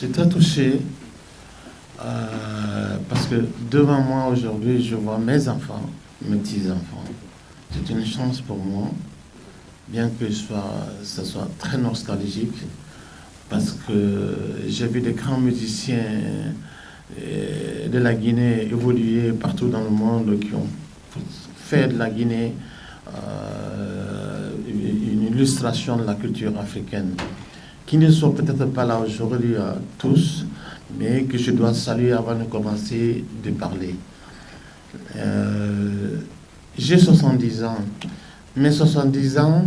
suis très touché parce que devant moi aujourd'hui, je vois mes enfants, mes petits-enfants. C'est une chance pour moi, bien que ça soit très nostalgique, parce que j'ai vu des grands musiciens de la Guinée évoluer partout dans le monde qui ont fait de la Guinée une illustration de la culture africaine, qui ne sont peut-être pas là aujourd'hui tous, mais que je dois saluer avant de commencer de parler. J'ai 70 ans. Mes 70 ans,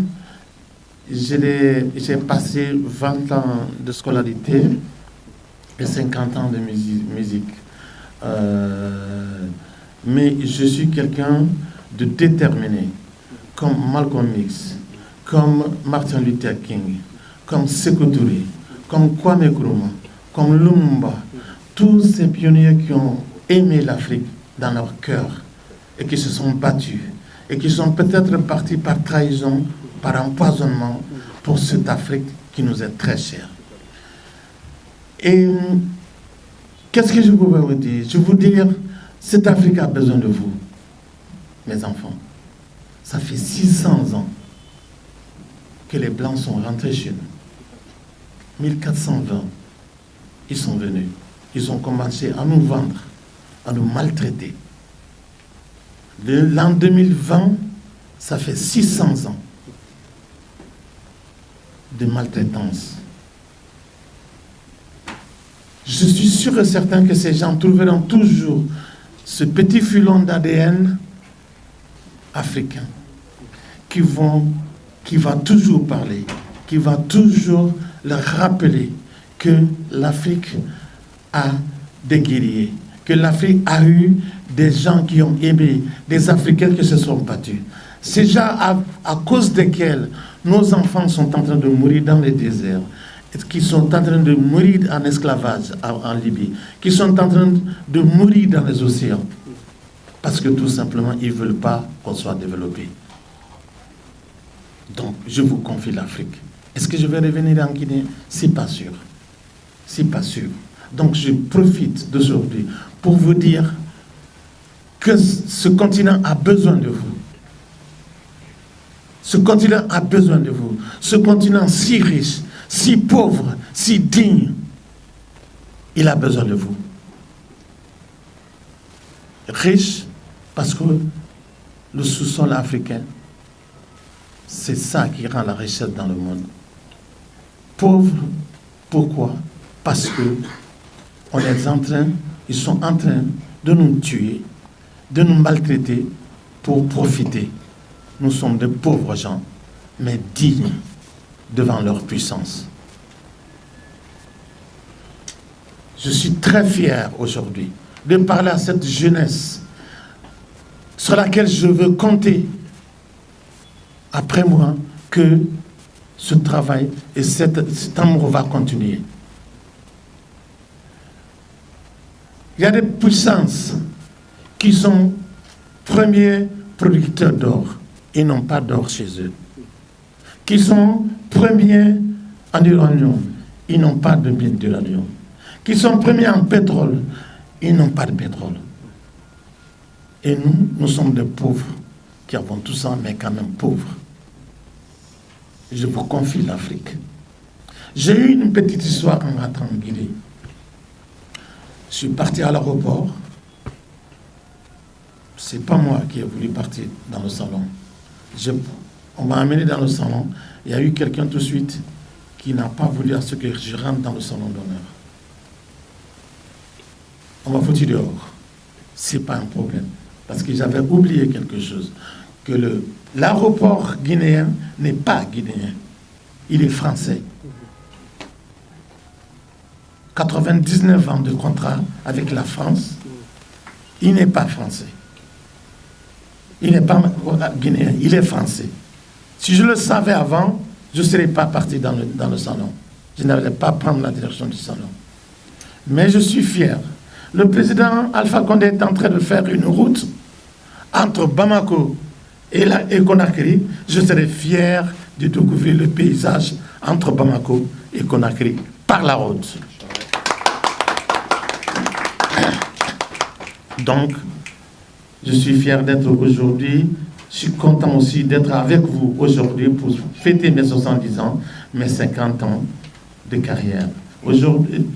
j'ai passé 20 ans de scolarité et 50 ans de musique. Mais je suis quelqu'un de déterminé, comme Malcolm X, comme Martin Luther King, comme Sékou Touré, comme Kwame Nkrumah, comme Lumumba, tous ces pionniers qui ont aimé l'Afrique dans leur cœur et qui se sont battus et qui sont peut-être partis par trahison, par empoisonnement pour cette Afrique qui nous est très chère. Et qu'est-ce que je pouvais vous dire? Je vous dire, cette Afrique a besoin de vous, mes enfants. Ça fait 600 ans que les Blancs sont rentrés chez nous. 1420, ils sont venus. Ils ont commencé à nous vendre, à nous maltraiter. L'an 2020, ça fait 600 ans de maltraitance. Je suis sûr et certain que ces gens trouveront toujours ce petit filon d'ADN africain qui va toujours parler, qui va toujours leur rappeler que l'Afrique a des guerriers, que l'Afrique a eu des gens qui ont aimé, des Africains qui se sont battus. Ces gens à cause desquels nos enfants sont en train de mourir dans les déserts, qui sont en train de mourir en esclavage en Libye, qui sont en train de mourir dans les océans, parce que tout simplement, ils ne veulent pas qu'on soit développé. Donc, je vous confie l'Afrique. Est-ce que je vais revenir en Guinée? C'est pas sûr. C'est pas sûr. Donc, je profite d'aujourd'hui pour vous dire que ce continent a besoin de vous. Ce continent a besoin de vous. Ce continent si riche, si pauvre, si digne, il a besoin de vous. Riche parce que le sous-sol africain, c'est ça qui rend la richesse dans le monde. Pauvre, pourquoi? Parce que ils sont en train de nous tuer, de nous maltraiter pour profiter. Nous sommes de pauvres gens, mais dignes devant leur puissance. Je suis très fier aujourd'hui de parler à cette jeunesse sur laquelle je veux compter après moi que ce travail et cet amour va continuer. Il y a des puissances qui sont premiers producteurs d'or. Ils n'ont pas d'or chez eux. Qui sont premiers en uranium. Ils n'ont pas de mine d'uranium. Qui sont premiers en pétrole. Ils n'ont pas de pétrole. Et nous sommes des pauvres qui avons tout ça, mais quand même pauvres. Je vous confie l'Afrique. J'ai eu une petite histoire en rentrant en Guinée. Je suis parti à l'aéroport. C'est pas moi qui ai voulu partir dans le salon. On m'a amené dans le salon. Il y a eu quelqu'un tout de suite qui n'a pas voulu à ce que je rentre dans le salon d'honneur. On m'a foutu dehors. C'est pas un problème. Parce que j'avais oublié quelque chose. Que l'aéroport guinéen n'est pas guinéen. Il est français. 99 ans de contrat avec la France. Il n'est pas français. Il n'est pas guinéen, il est français. Si je le savais avant, je ne serais pas parti dans le salon. Je n'allais pas prendre la direction du salon. Mais je suis fier. Le président Alpha Condé est en train de faire une route entre Bamako et Conakry. Je serais fier de découvrir le paysage entre Bamako et Conakry par la route. Donc, je suis fier d'être aujourd'hui. Je suis content aussi d'être avec vous aujourd'hui pour fêter mes 70 ans, mes 50 ans de carrière. Aujourd'hui,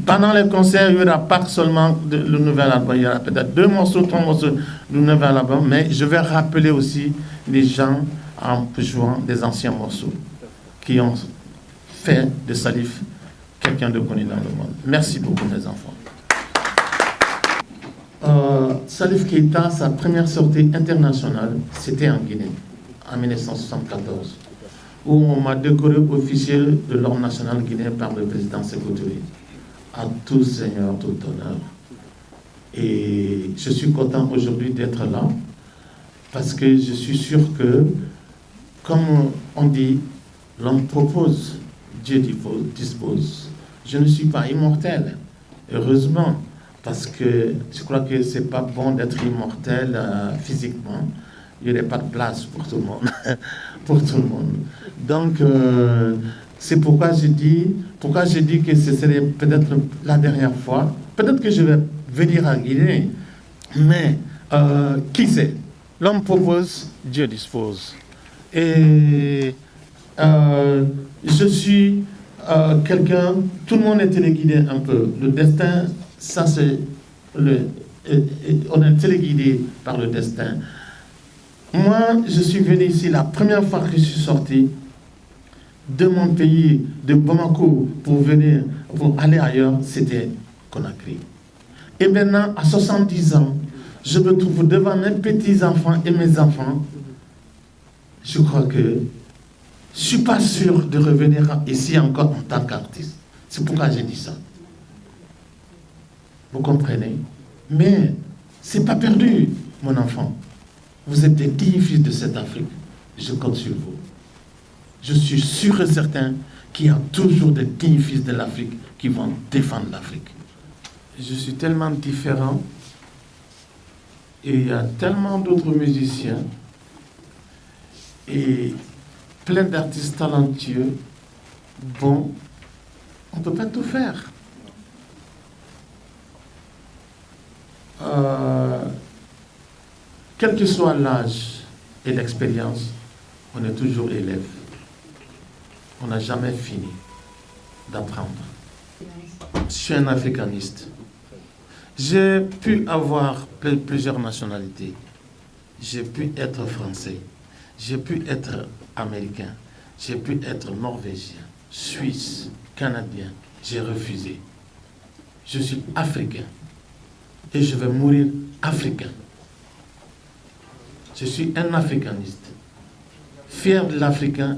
pendant les concerts, il n'y aura pas seulement le nouvel album, il y aura peut-être 2 morceaux, 3 morceaux du nouvel album, mais je vais rappeler aussi les gens en jouant des anciens morceaux qui ont fait de Salif quelqu'un de connu dans le monde. Merci beaucoup, mes enfants. Salif Keïta, sa première sortie internationale, c'était en Guinée, en 1974, où on m'a décoré officier de l'ordre national guinéen par le président Sékou Touré. À tout seigneur, tout honneur. Et je suis content aujourd'hui d'être là, parce que je suis sûr que, comme on dit, l'homme propose, Dieu dispose. Je ne suis pas immortel, heureusement, parce que je crois que c'est pas bon d'être immortel physiquement. Il n'y aurait pas de place pour tout le monde. Pour tout le monde. Donc, c'est pourquoi je dis que ce serait peut-être la dernière fois. Peut-être que je vais venir à Guinée, mais qui sait? L'homme propose, Dieu dispose. Et je suis quelqu'un, tout le monde est téléguidé un peu. Le destin, ça c'est on est téléguidé par le destin. Moi, je suis venu ici la première fois que je suis sorti de mon pays, de Bamako, pour aller ailleurs, c'était Conakry. Et maintenant, à 70 ans, je me trouve devant mes petits-enfants et mes enfants. Je crois que je ne suis pas sûr de revenir ici encore en tant qu'artiste. C'est pourquoi j'ai dit ça. Vous comprenez? Mais ce n'est pas perdu, mon enfant. Vous êtes des dignes fils de cette Afrique. Je compte sur vous. Je suis sûr et certain qu'il y a toujours des dignes fils de l'Afrique qui vont défendre l'Afrique. Je suis tellement différent et il y a tellement d'autres musiciens et plein d'artistes talentueux. Bon, on ne peut pas tout faire. Quel que soit l'âge et l'expérience, on est toujours élève. On n'a jamais fini d'apprendre. Je suis un africaniste. J'ai pu avoir plusieurs nationalités. J'ai pu être français. J'ai pu être américain. J'ai pu être norvégien, suisse, canadien. J'ai refusé. Je suis africain. Et je vais mourir africain. Je suis un africaniste. Fier de l'Africain